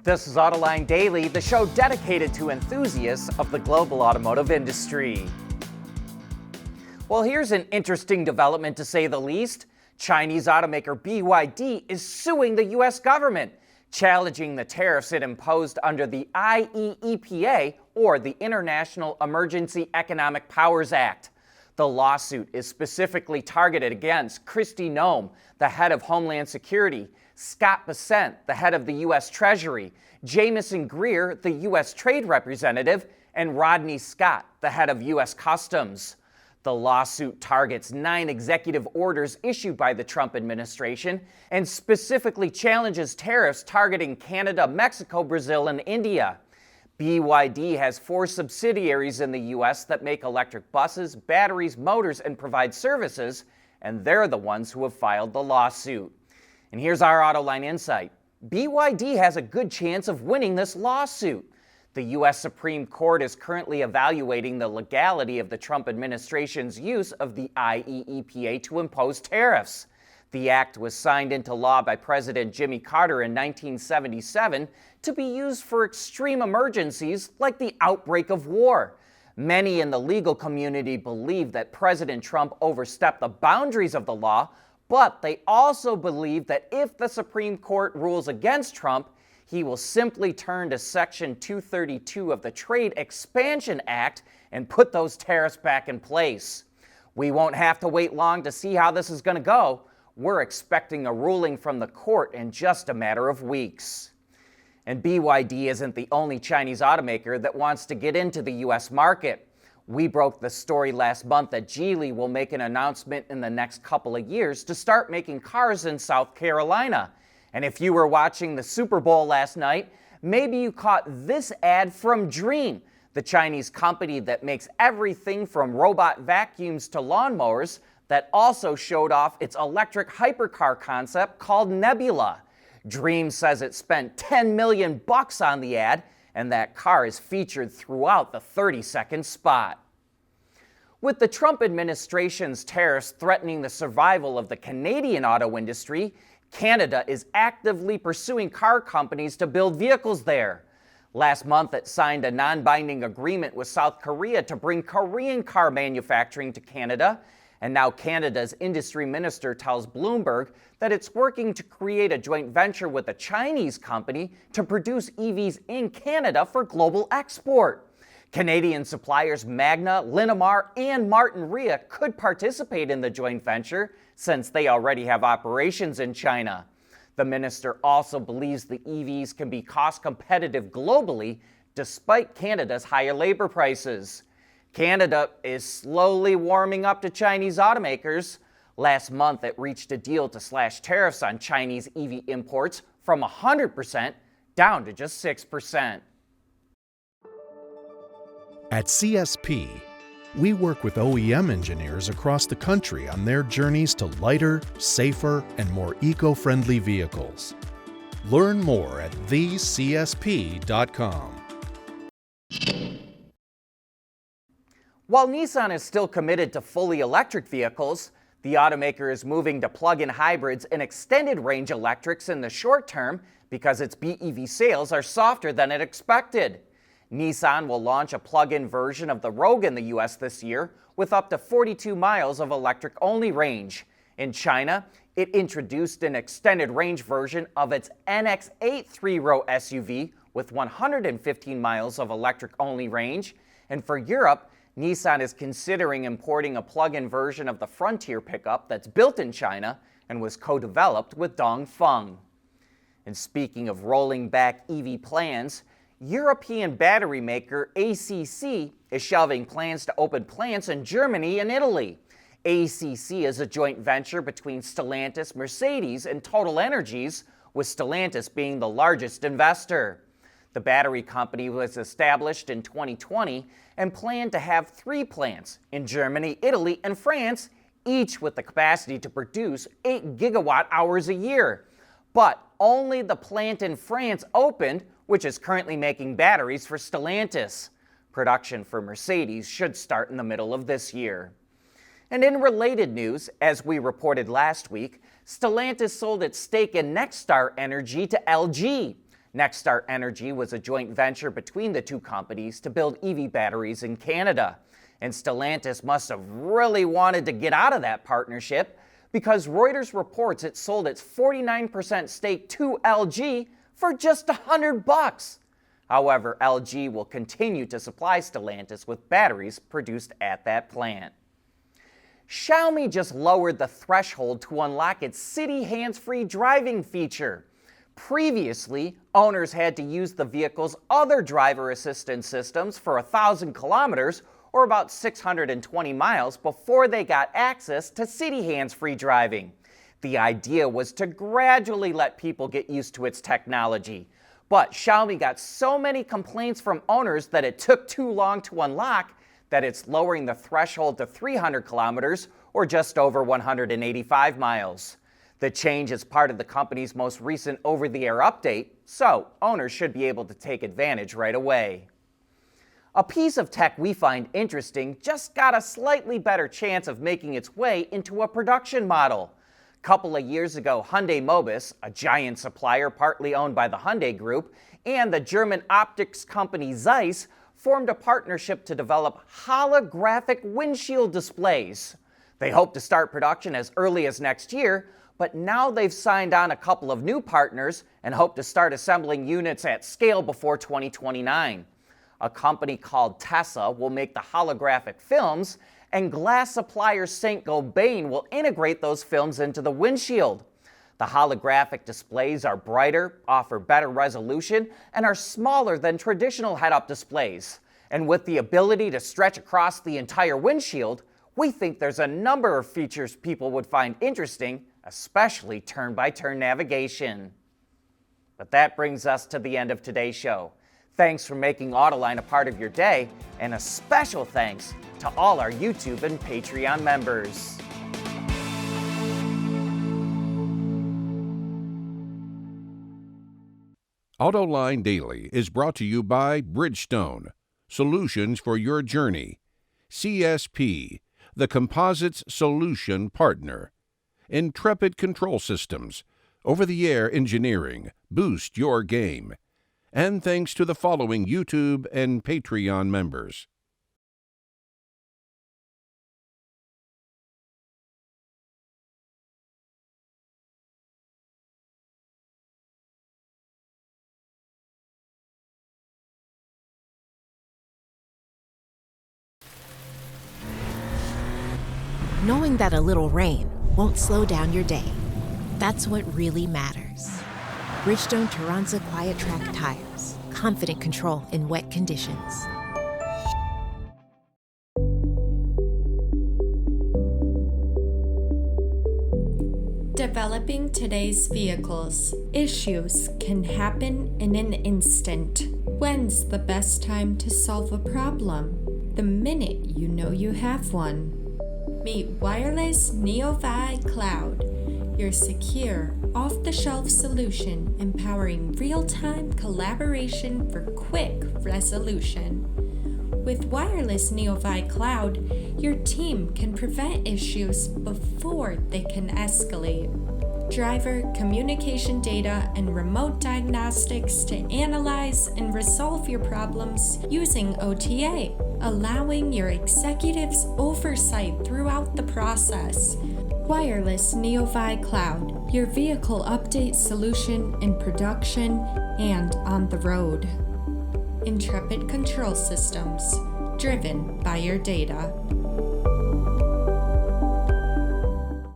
This is Autoline Daily, the show dedicated to enthusiasts of the global automotive industry. Well, here's an interesting development to say the least. Chinese automaker BYD is suing the U.S. government, challenging the tariffs it imposed under the IEEPA, or the International Emergency Economic Powers Act. The lawsuit is specifically targeted against Kristi Noem, the head of Homeland Security, Scott Bessent, the head of the U.S. Treasury, Jamieson Greer, the U.S. Trade Representative, and Rodney Scott, the head of U.S. Customs. The lawsuit targets 9 executive orders issued by the Trump administration and specifically challenges tariffs targeting Canada, Mexico, Brazil, and India. BYD has 4 subsidiaries in the U.S. that make electric buses, batteries, motors, and provide services, and they're the ones who have filed the lawsuit. And here's our Autoline insight. BYD has a good chance of winning this lawsuit. The U.S. Supreme Court is currently evaluating the legality of the Trump administration's use of the IEEPA to impose tariffs. The act was signed into law by President Jimmy Carter in 1977 to be used for extreme emergencies like the outbreak of war. Many in the legal community believe that President Trump overstepped the boundaries of the law, but they also believe that if the Supreme Court rules against Trump, he will simply turn to Section 232 of the Trade Expansion Act and put those tariffs back in place. We won't have to wait long to see how this is going to go. We're expecting a ruling from the court in just a matter of weeks. And BYD isn't the only Chinese automaker that wants to get into the U.S. market. We broke the story last month that Geely will make an announcement in the next couple of years to start making cars in South Carolina. And if you were watching the Super Bowl last night, maybe you caught this ad from Dreame, the Chinese company that makes everything from robot vacuums to lawnmowers, that also showed off its electric hypercar concept called Nebula. Dreame says it spent $10 million on the ad, and that car is featured throughout the 30-second spot. With the Trump administration's tariffs threatening the survival of the Canadian auto industry, Canada is actively pursuing car companies to build vehicles there. Last month, it signed a non-binding agreement with South Korea to bring Korean car manufacturing to Canada, and now Canada's industry minister tells Bloomberg that it's working to create a joint venture with a Chinese company to produce EVs in Canada for global export. Canadian suppliers Magna, Linamar, and Martin Ria could participate in the joint venture since they already have operations in China. The minister also believes the EVs can be cost competitive globally despite Canada's higher labor prices. Canada is slowly warming up to Chinese automakers. Last month, it reached a deal to slash tariffs on Chinese EV imports from 100% down to just 6%. At CSP, we work with OEM engineers across the country on their journeys to lighter, safer, and more eco-friendly vehicles. Learn more at thecsp.com. While Nissan is still committed to fully electric vehicles, the automaker is moving to plug-in hybrids and extended-range electrics in the short term because its BEV sales are softer than it expected. Nissan will launch a plug-in version of the Rogue in the U.S. this year with up to 42 miles of electric-only range. In China, it introduced an extended-range version of its NX8 3-row SUV with 115 miles of electric-only range. And for Europe, Nissan is considering importing a plug-in version of the Frontier pickup that's built in China and was co-developed with Dongfeng. And speaking of rolling back EV plans, European battery maker ACC is shelving plans to open plants in Germany and Italy. ACC is a joint venture between Stellantis, Mercedes, and Total Energies, with Stellantis being the largest investor. The battery company was established in 2020 and planned to have 3 plants in Germany, Italy, and France, each with the capacity to produce 8 gigawatt hours a year. But only the plant in France opened, which is currently making batteries for Stellantis. Production for Mercedes should start in the middle of this year. And in related news, as we reported last week, Stellantis sold its stake in Nexstar Energy to LG. Nexstar Energy was a joint venture between the two companies to build EV batteries in Canada. And Stellantis must have really wanted to get out of that partnership because Reuters reports it sold its 49% stake to LG for just $100. However, LG will continue to supply Stellantis with batteries produced at that plant. Xiaomi just lowered the threshold to unlock its city hands-free driving feature. Previously, owners had to use the vehicle's other driver assistance systems for 1,000 kilometers or about 620 miles before they got access to city hands-free driving. The idea was to gradually let people get used to its technology. But Xiaomi got so many complaints from owners that it took too long to unlock that it's lowering the threshold to 300 kilometers or just over 185 miles. The change is part of the company's most recent over-the-air update, so owners should be able to take advantage right away. A piece of tech we find interesting just got a slightly better chance of making its way into a production model. A couple of years ago, Hyundai Mobis, a giant supplier partly owned by the Hyundai Group, and the German optics company Zeiss formed a partnership to develop holographic windshield displays. They hope to start production as early as next year, but now they've signed on a couple of new partners and hope to start assembling units at scale before 2029. A company called Tessa will make the holographic films, and glass supplier Saint-Gobain will integrate those films into the windshield. The holographic displays are brighter, offer better resolution, and are smaller than traditional head-up displays. And with the ability to stretch across the entire windshield, we think there's a number of features people would find interesting, especially turn-by-turn navigation. But that brings us to the end of today's show. Thanks for making Autoline a part of your day, and a special thanks to all our YouTube and Patreon members. Autoline Daily is brought to you by Bridgestone, solutions for your journey. CSP, the composites solution partner. Intrepid Control Systems, over-the-air engineering, boost your game. And thanks to the following YouTube and Patreon members. Knowing that a little rain won't slow down your day. That's what really matters. Bridgestone Turanza Quiet Track tires. Confident control in wet conditions. Developing today's vehicles. Issues can happen in an instant. When's the best time to solve a problem? The minute you know you have one. Meet Wireless NeoVi Cloud, your secure, off-the-shelf solution empowering real-time collaboration for quick resolution. With Wireless NeoVi Cloud, your team can prevent issues before they can escalate. Driver communication data and remote diagnostics to analyze and resolve your problems using OTA, allowing your executives oversight throughout the process. Wireless NeoVi Cloud, your vehicle update solution in production and on the road. Intrepid Control Systems, driven by your data.